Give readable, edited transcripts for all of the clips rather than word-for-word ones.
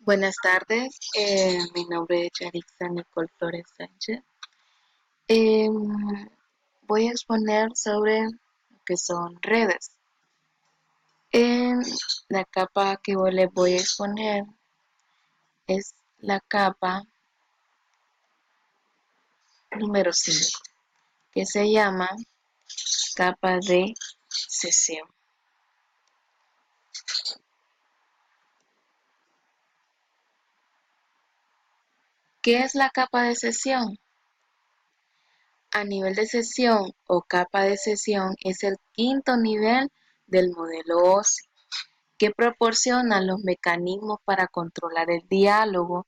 Buenas tardes, mi nombre es Yarixa Nicole Flores Sánchez. Voy a exponer sobre lo que son redes. Em, la capa que les voy a exponer es la capa número 5, que se llama capa de sesión. ¿Qué es la capa de sesión? A nivel de sesión o capa de sesión es el quinto nivel del modelo OSI, que proporciona los mecanismos para controlar el diálogo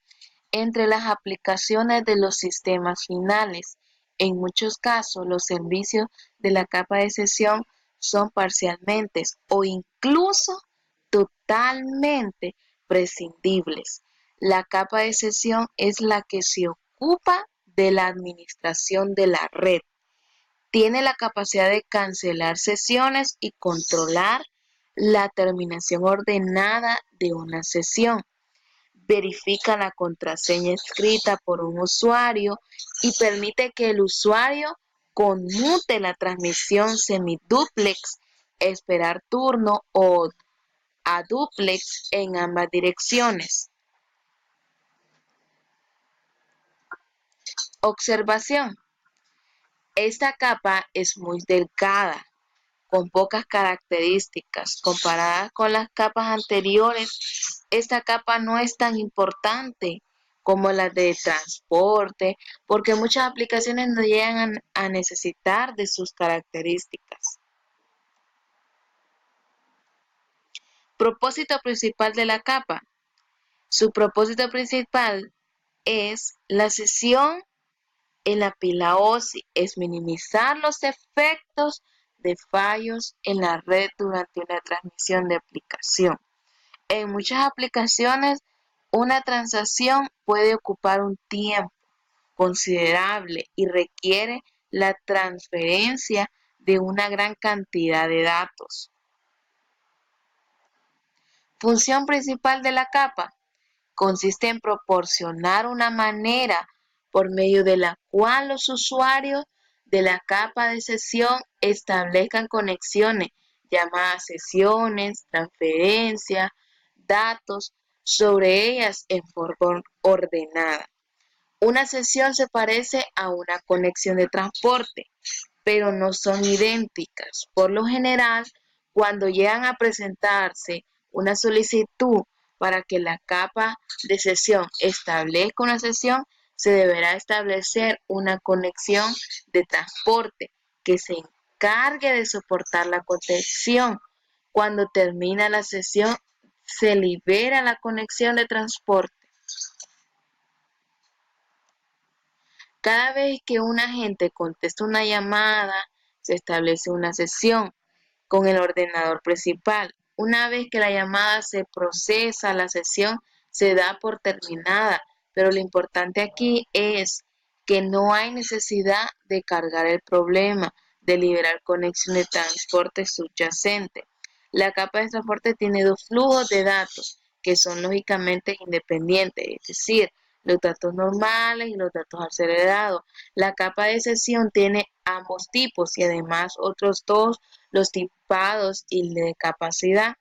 entre las aplicaciones de los sistemas finales. En muchos casos, los servicios de la capa de sesión son parcialmente o incluso totalmente prescindibles. La capa de sesión es la que se ocupa de la administración de la red. Tiene la capacidad de cancelar sesiones y controlar la terminación ordenada de una sesión. Verifica la contraseña escrita por un usuario y permite que el usuario conmute la transmisión semidúplex, esperar turno o a dúplex en ambas direcciones. Observación. Esta capa es muy delgada, con pocas características. Comparadas con las capas anteriores, esta capa no es tan importante como las de transporte, porque muchas aplicaciones no llegan a necesitar de sus características. Propósito principal de la capa. Su propósito principal es la sesión en la pila OSI, es minimizar los efectos de fallos en la red durante una transmisión de aplicación. En muchas aplicaciones, una transacción puede ocupar un tiempo considerable y requiere la transferencia de una gran cantidad de datos. Función principal de la capa consiste en proporcionar una manera por medio de la cual los usuarios de la capa de sesión establezcan conexiones, llamadas sesiones, transferencias, datos sobre ellas en forma ordenada. Una sesión se parece a una conexión de transporte, pero no son idénticas. Por lo general, cuando llegan a presentarse una solicitud para que la capa de sesión establezca una sesión, se deberá establecer una conexión de transporte que se encargue de soportar la conexión. Cuando termina la sesión, se libera la conexión de transporte. Cada vez que un agente contesta una llamada, se establece una sesión con el ordenador principal. Una vez que la llamada se procesa, la sesión se da por terminada, pero lo importante aquí es que no hay necesidad de cargar el problema de liberar conexión de transporte subyacente. La capa de transporte tiene dos flujos de datos que son lógicamente independientes, es decir, los datos normales y los datos acelerados. La capa de sesión tiene ambos tipos y además otros dos, los tipados y de capacidad.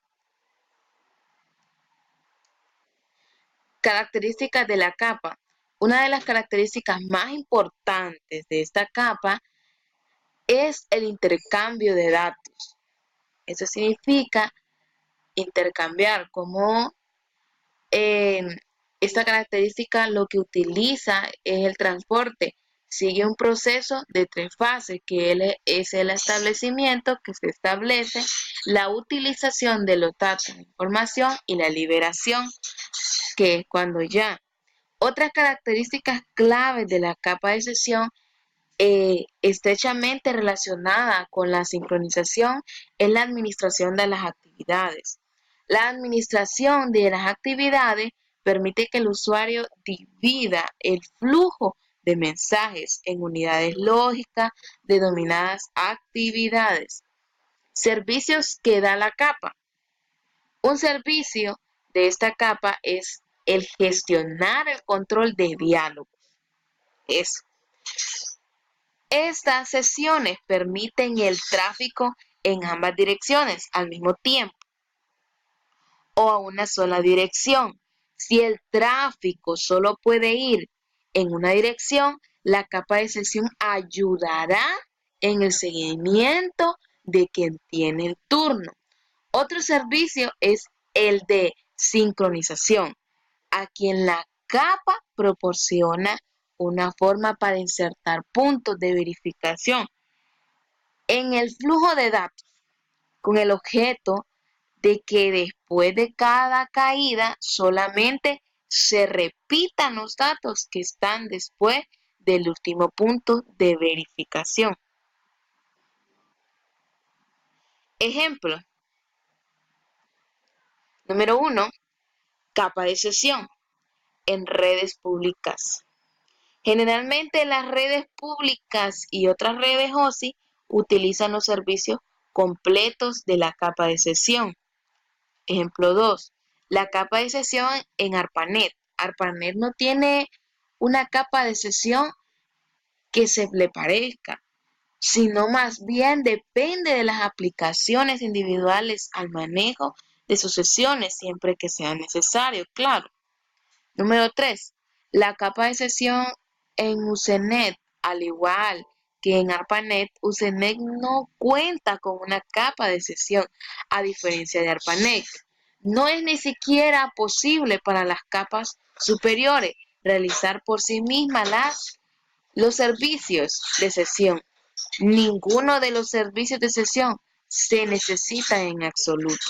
Características de la capa. Una de las características más importantes de esta capa es el intercambio de datos. Eso significa intercambiar, como esta característica lo que utiliza es el transporte. Sigue un proceso de tres fases, que es el establecimiento, que se establece, la utilización de los datos de información y la liberación, que es cuando ya. Otras características claves de la capa de sesión estrechamente relacionada con la sincronización es la administración de las actividades. La administración de las actividades permite que el usuario divida el flujo de mensajes en unidades lógicas denominadas actividades. Servicios que da la capa. Un servicio de esta capa es el gestionar el control de diálogo. Eso. Estas sesiones permiten el tráfico en ambas direcciones al mismo tiempo o a una sola dirección. Si el tráfico solo puede ir en una dirección, la capa de sesión ayudará en el seguimiento de quien tiene el turno. Otro servicio es el de sincronización, a quien la capa proporciona una forma para insertar puntos de verificación en el flujo de datos con el objeto de que después de cada caída solamente se repitan los datos que están después del último punto de verificación. Ejemplo. Número 1. Capa de sesión en redes públicas. Generalmente las redes públicas y otras redes OSI utilizan los servicios completos de la capa de sesión. Ejemplo 2. La capa de sesión en ARPANET. ARPANET no tiene una capa de sesión que se le parezca, sino más bien depende de las aplicaciones individuales al manejo de sus sesiones siempre que sea necesario, claro. Número 3. La capa de sesión en Usenet, al igual que en ARPANET, Usenet no cuenta con una capa de sesión, a diferencia de ARPANET. No es ni siquiera posible para las capas superiores realizar por sí mismas los servicios de sesión. Ninguno de los servicios de sesión se necesita en absoluto.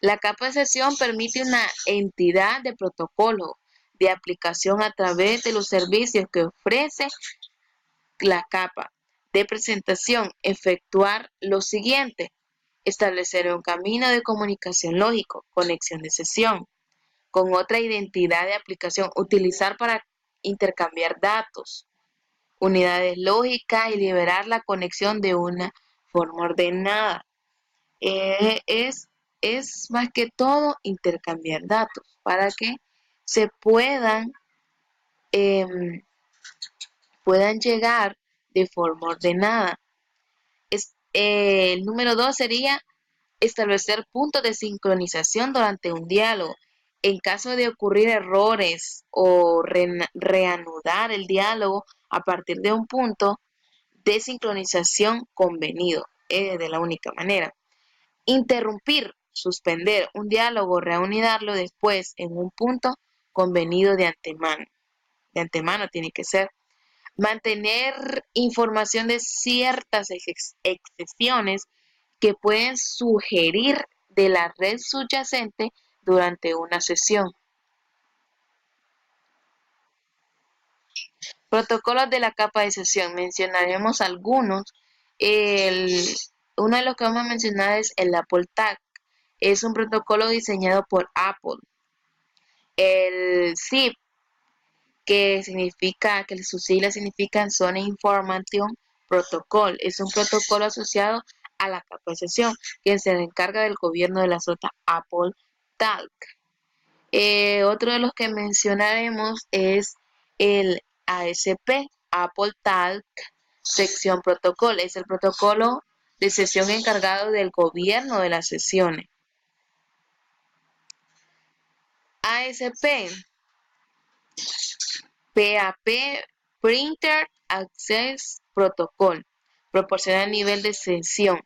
La capa de sesión permite una entidad de protocolo de aplicación a través de los servicios que ofrece la capa de presentación, efectuar lo siguiente: establecer un camino de comunicación lógico, conexión de sesión con otra identidad de aplicación, utilizar para intercambiar datos, unidades lógicas y liberar la conexión de una forma ordenada. Eh, es, es más que todo intercambiar datos para que se em, puedan llegar de forma ordenada. El número 2 sería establecer puntos de sincronización durante un diálogo. En caso de ocurrir errores o reanudar el diálogo a partir de un punto de sincronización convenido, es de la única manera. Interrumpir, suspender un diálogo, reanudarlo después en un punto convenido de antemano. De antemano tiene que ser. Mantener información de ciertas excepciones que pueden sugerir de la red subyacente durante una sesión. Protocolos de la capa de sesión. Mencionaremos algunos. Uno de los que vamos a mencionar es el Apple Tag. Es un protocolo diseñado por Apple. El ZIP, que sus siglas significan Zone Information Protocol. Es un protocolo asociado a la capa de sesión, quien se encarga del gobierno de la SOTA Apple Talk. Otro de los que mencionaremos es el ASP, Apple Talk Sección Protocol. Es el protocolo de sesión encargado del gobierno de las sesiones. ASP, PAP, Printer Access Protocol, proporciona el nivel de sesión.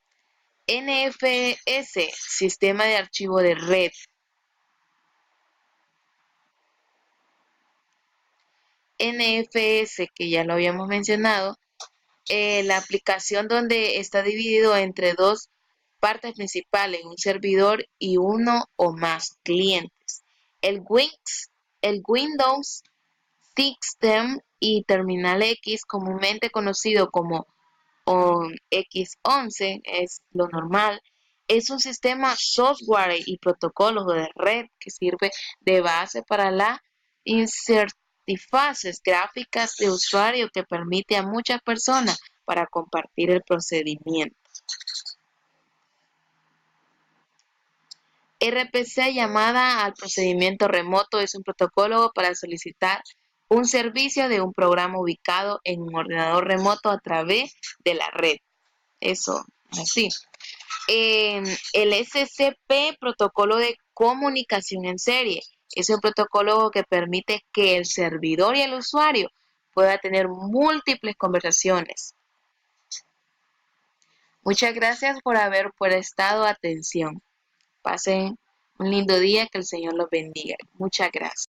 NFS, Sistema de Archivo de Red. NFS, que ya lo habíamos mencionado, la aplicación donde está dividido entre dos partes principales, un servidor y uno o más clientes. El Windows System y Terminal X, comúnmente conocido como X11, es lo normal. Es un sistema software y protocolos de red que sirve de base para la interfaces gráficas de usuario que permite a muchas personas para compartir el procedimiento. RPC, llamada al procedimiento remoto, es un protocolo para solicitar un servicio de un programa ubicado en un ordenador remoto a través de la red. Eso, así. El SCP, protocolo de comunicación en serie, es un protocolo que permite que el servidor y el usuario puedan tener múltiples conversaciones. Muchas gracias por haber prestado atención. Pasen un lindo día, que el Señor los bendiga. Muchas gracias.